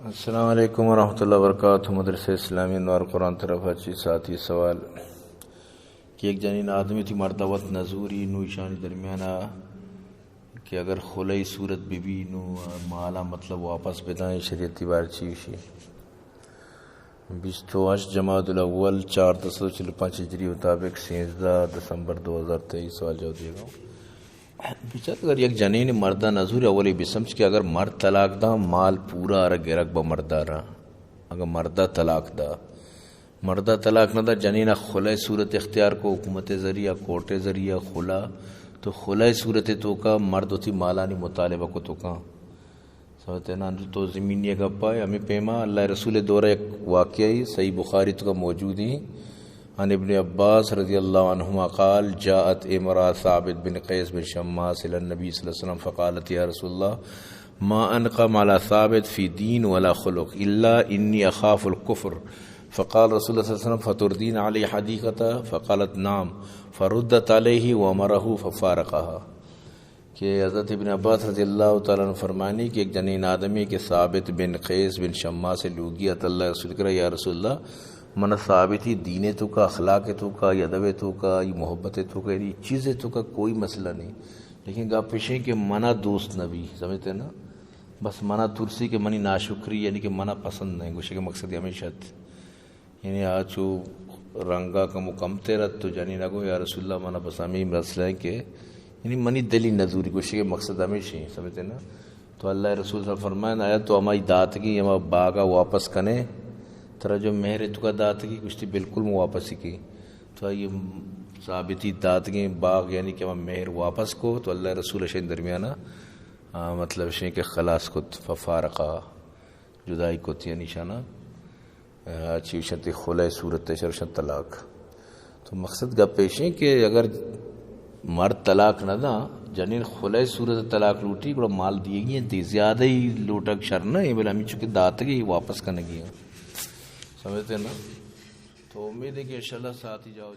السلام علیکم ورحمۃ اللہ وبرکاتہ۔ مدرسہ اسلامی نور قرآن طرف اچھی ساتھی سوال کہ ایک جنین آدمی تھی مردوت نزوری نو شانی درمیانہ کہ اگر خلئی صورت بھی نو مالا مطلب واپس بدائیں شریعتی بار چیشی 28 جمادی الاول 445 ہجری مطابق 16 دسمبر 2023 سوال جواب دے گا۔ بچار اگر یک جنین مردہ نظور اولی بسمجھ کہ اگر مرد طلاق دا مال پورا ارگ ارگ با مردہ رہا، اگر مردہ طلاق نہ دا جنین خلع صورت اختیار کو حکومت ذریعہ کوٹ ذریعہ خلا تو خلع صورت تو کا مرد ہوتی مالانی مطالبہ کو تو کا سمجھتے نا تو زمینی گپا ہے ہمیں پیما اللہ رسول دورہ ایک واقعی صحیح بخاری تو کا موجود ہی عن ابن عباس رضی اللہ عنہما قال جاءت امرأة ثابت بن قیس بن شماس الى النبی صلی اللہ علیہ وسلم فقالت یا رسول اللہ ما انقم على ثابت في دین ولا خلق الا انی اخاف الكفر فقال رسول اللہ صلی اللہ علیہ وسلم فتردین علی حدیقتا فقالت نعم فردت علیہ وامرہ ففارقها کہ حضرت ابن عباس رضی اللہ تعالیٰ عنہ فرمانی کہ ایک جنین آدمی کے ثابت بن قیس بن شماس سے لوگیت اللہ رسول کرا یا رسول اللہ من ثابتی دین تو کا اخلاق تو کا ادب تو کا یہ محبت تو کا یہ چیزیں تو کا کوئی مسئلہ نہیں، لیکن گا پیشیں کہ منع دوست نبی سمجھتے نا بس منع ترسی کے منی ناشکری یعنی کہ منع پسند نہیں گوشے کے مقصد ہمیشہ یعنی آج رنگا کا مکم تیرت تو جانی نہ گو یا رسول اللہ منع بس ہمیں مسئلہ ہے کہ یعنی منی دلی نظوری گوشے کے مقصد ہمیشہ ہی سمجھتے نا تو اللہ رسول صلی اللہ علیہ وسلم فرمائے آیا تو ہماری دات کی ہم باغا واپس کنے ترا جو مہر تو کا دات کی کچھ بالکل واپس ہی کی تو یہ ثابتی دات کی باغ یعنی کہ ہم مہر واپس کو تو اللہ رسول شین درمیانہ مطلب شین کے خلاص کو ففارقہ جدائی کو تھی نشانہ اچھی شرط خلع صورت شرط طلاق تو مقصد گا پیشیں کہ اگر مرد طلاق نہ دا جنین خلع صورت طلاق لوٹی بڑا مال دیے گی تی زیادہ ہی لوٹک شرنا ہے بلا ہمیں چونکہ دات کی واپس کرنے گیا سمجھتے نا تو امید ہے کہ انشاءاللہ ساتھ ہی جاؤ